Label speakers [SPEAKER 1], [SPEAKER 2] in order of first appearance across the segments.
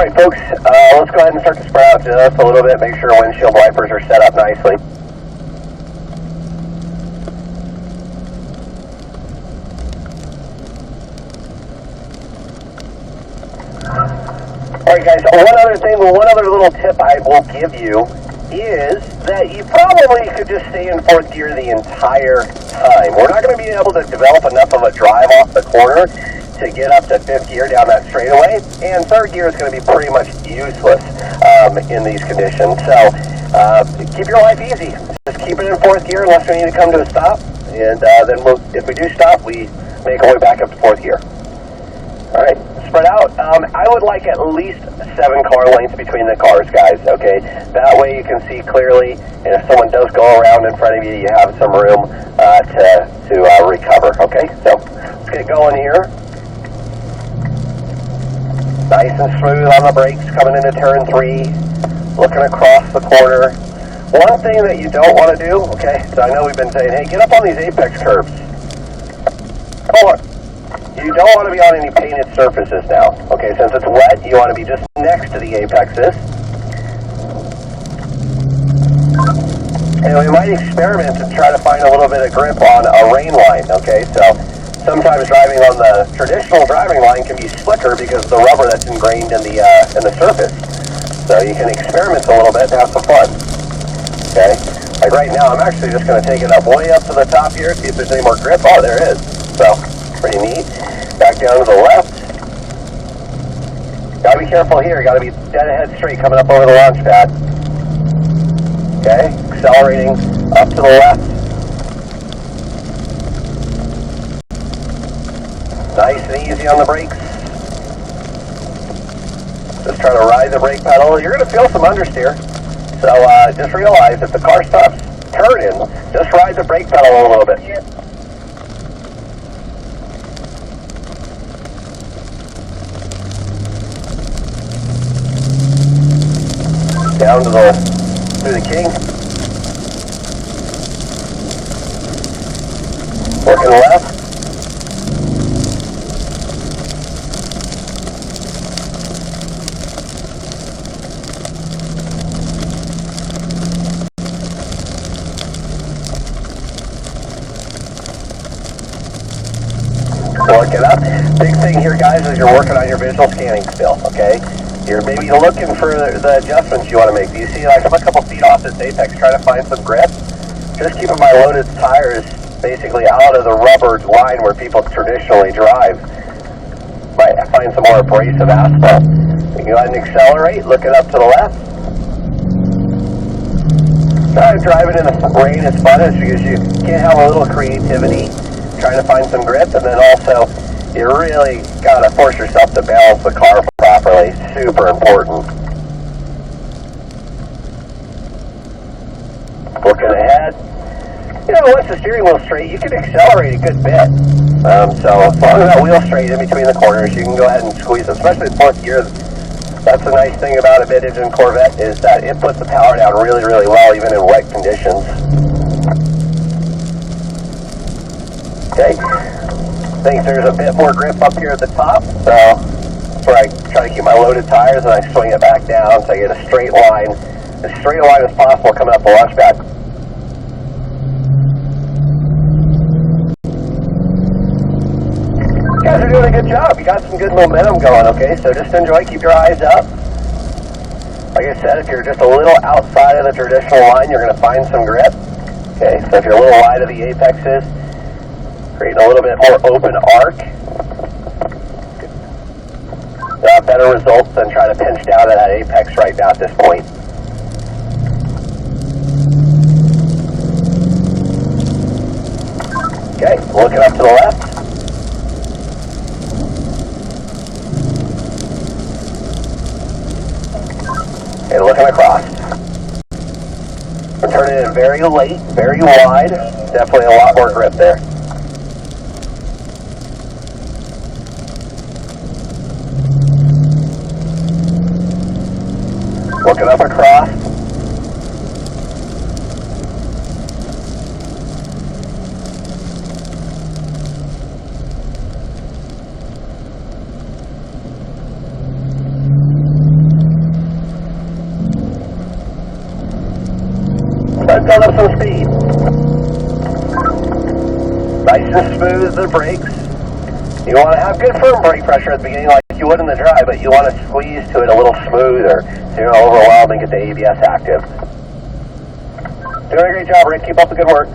[SPEAKER 1] Alright folks, let's go ahead and start to spread out just a little bit, make sure windshield wipers are set up nicely. Alright guys, one other little tip I will give you is that you probably could just stay in fourth gear the entire time. We're not going to be able to develop enough of a drive off the corner to get up to fifth gear down that straightaway, and third gear is going to be pretty much useless in these conditions. So keep your life easy. Just keep it in fourth gear unless we need to come to a stop, and then if we do stop, we make our way back up to fourth gear. All right, spread out. I would like at least 7 car lengths between the cars, guys, okay? That way you can see clearly, and if someone does go around in front of you, you have some room to recover, okay? So let's get going here. Nice and smooth on the brakes, coming into turn 3, looking across the corner. One thing that you don't want to do, okay, so I know we've been saying, hey, get up on these apex curbs. Hold on. You don't want to be on any painted surfaces now. Okay, since it's wet, you want to be just next to the apexes. And we might experiment to try to find a little bit of grip on a rain line, okay? So sometimes driving on the traditional driving line can be slicker because of the rubber that's ingrained in the surface. So you can experiment a little bit and have some fun, okay? Like right now, I'm actually just going to take it up way up to the top here, see if there's any more grip. Oh, there is. So pretty neat. Back down to the left. Gotta be careful here. Gotta be dead ahead straight coming up over the launch pad. Okay, accelerating up to the left. Nice and easy on the brakes. Just try to ride the brake pedal. You're gonna feel some understeer. So just realize if the car stops turning, just ride the brake pedal a little bit. Down to the king. Working left. Working up. Big thing here, guys, is you're working on your visual scanning still, okay? You're maybe looking for the adjustments you want to make. Do you see, like, I'm a couple feet off this apex trying to find some grip? Just keeping my loaded tires basically out of the rubber line where people traditionally drive. Might find some more abrasive asphalt. You can go ahead and accelerate, looking up to the left. Driving in the rain is fun because you can't have a little creativity trying to find some grip, and then also you really got to force yourself to balance the car properly. Super important. Looking ahead. You know, once the steering wheel's straight, you can accelerate a good bit. So as long as that wheel's straight in between the corners, you can go ahead and squeeze it, especially in fourth gear. That's the nice thing about a mid-engine Corvette is that it puts the power down really, really well, even in wet conditions. Okay. I think there's a bit more grip up here at the top, so that's where I try to keep my loaded tires and I swing it back down so I get a straight line, as straight a line as possible coming up the launch pad. You guys are doing a good job. You got some good momentum going, okay? So just enjoy, keep your eyes up. Like I said, if you're just a little outside of the traditional line, you're going to find some grip. Okay, so if you're a little wide of the apexes, creating a little bit more open arc. Better results than trying to pinch down at that apex right now at this point. Okay, looking up to the left. Okay, looking across. We're turning it very late, very wide. Definitely a lot more grip there. Looking up across. some speed. Nice and smooth the brakes. You want to have good firm brake pressure at the beginning like you would in the dry, but you want to squeeze to it a little smoother so you're not overwhelmed and get the ABS active. Doing a great job, Rick. Keep up the good work.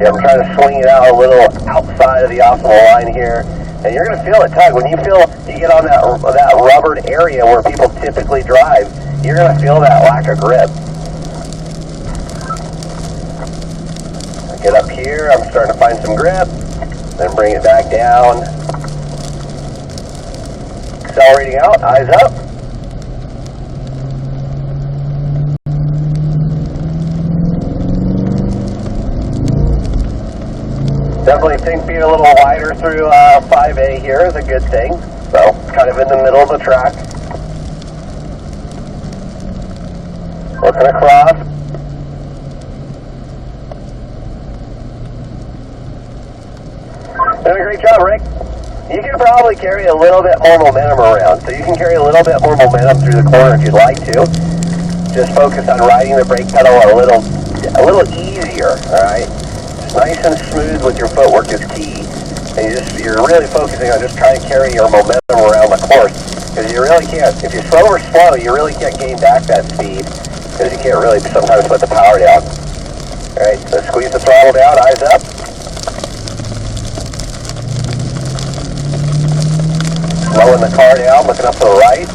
[SPEAKER 1] Yeah, I'm trying to swing it out a little outside of the optimal line here. And you're going to feel it tug. When you get on that rubbered area where people typically drive, you're going to feel that lack of grip. Get up here, I'm starting to find some grip, then bring it back down. Accelerating out, eyes up. Definitely think being a little wider through 5A here is a good thing. So, kind of in the middle of the track. Looking across. Doing a great job, Rick. You can probably carry a little bit more momentum around. So you can carry a little bit more momentum through the corner if you'd like to. Just focus on riding the brake pedal a little easier, alright? Nice and smooth with your footwork is key. And you're really focusing on just trying to carry your momentum around the course. Because you really can't, if you're slow or slow, you really can't gain back that speed. Because you can't really sometimes put the power down. Alright, so squeeze the throttle down, eyes up. Slowing the car down, looking up to the right.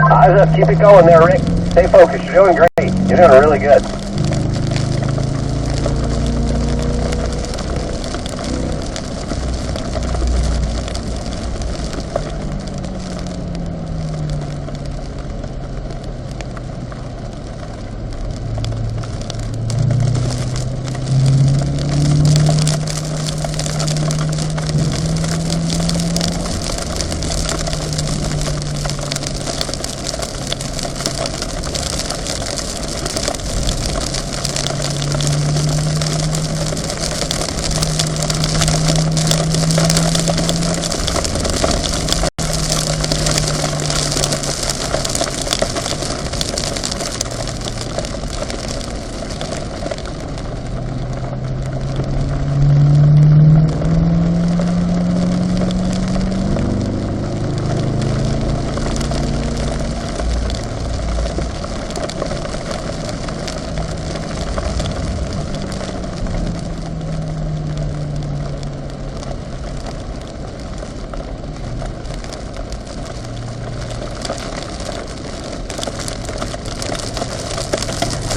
[SPEAKER 1] Eyes up, keep it going there, Rick. Stay focused, you're doing great. You're doing really good.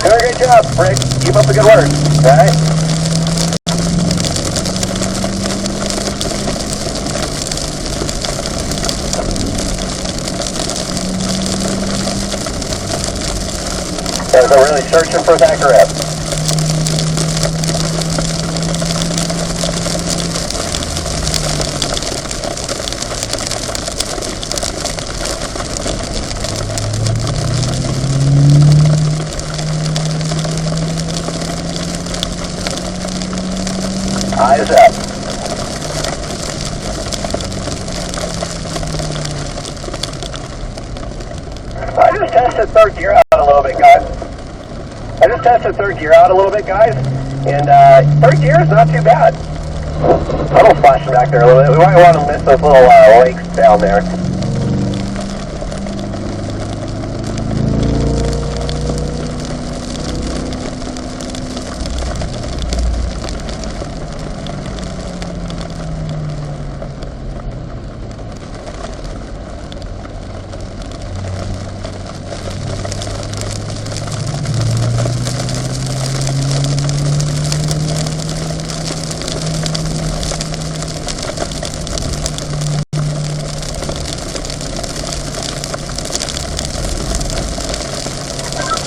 [SPEAKER 1] Doing a great job, Rick. Keep up the good work, alright? So really searching for that grip. Eyes up. I just tested third gear out a little bit, guys. And third gear is not too bad. Tunnel splashing back there a little bit. We might want to miss those little lakes down there.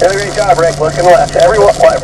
[SPEAKER 1] Did a great job, Rick. Looking left. Everyone left.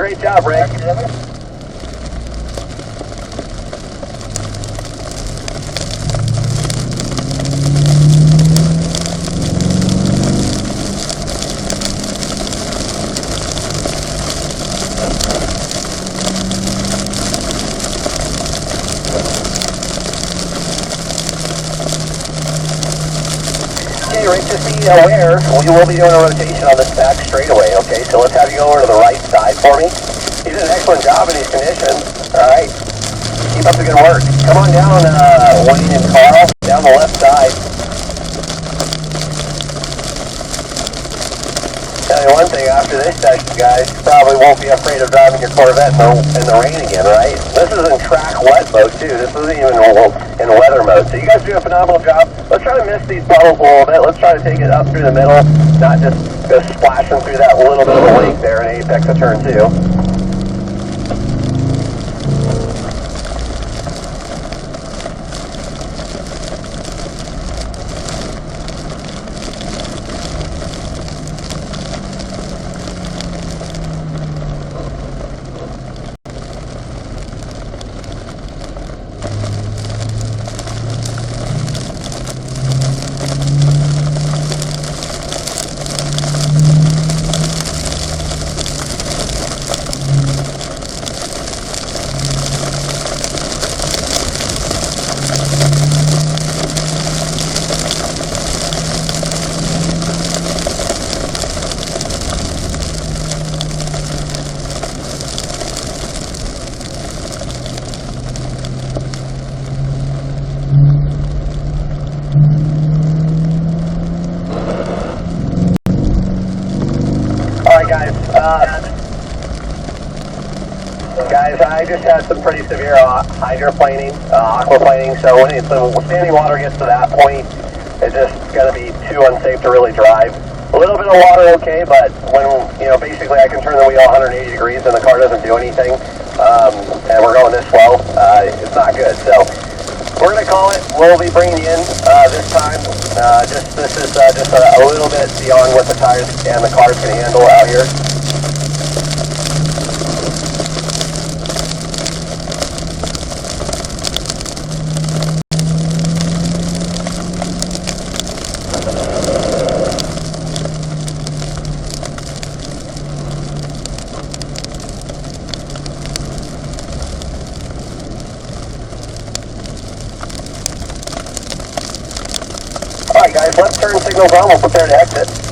[SPEAKER 1] Great job, Rick. Okay, Rick, just be aware, we will be doing a rotation on this back straightaway, okay? So let's have you go over to the right side for me. He did an excellent job in these conditions. All right. Keep up the good work. Come on down, Wayne and Carl, down the left side. Tell you one thing, after this session, guys, you probably won't be afraid of driving your Corvette in the rain again, right? This is in track wet mode, too. This isn't even in weather mode. So you guys do a phenomenal job. Let's try to miss these puddles a little bit. Let's try to take it up through the middle, not just go splashing through that little bit of a lake there in apex of turn 2. Guys, I just had some pretty severe hydroplaning, aquaplaning, so when standing water gets to that point, it's just going to be too unsafe to really drive. A little bit of water, okay, but when, basically I can turn the wheel 180 degrees and the car doesn't do anything, and we're going this slow, it's not good. So we're going to call it. We'll be bringing you in this time. This is just a little bit beyond what the tires and the cars can handle out here. Alright guys, left turn signal's on, we'll prepare to exit.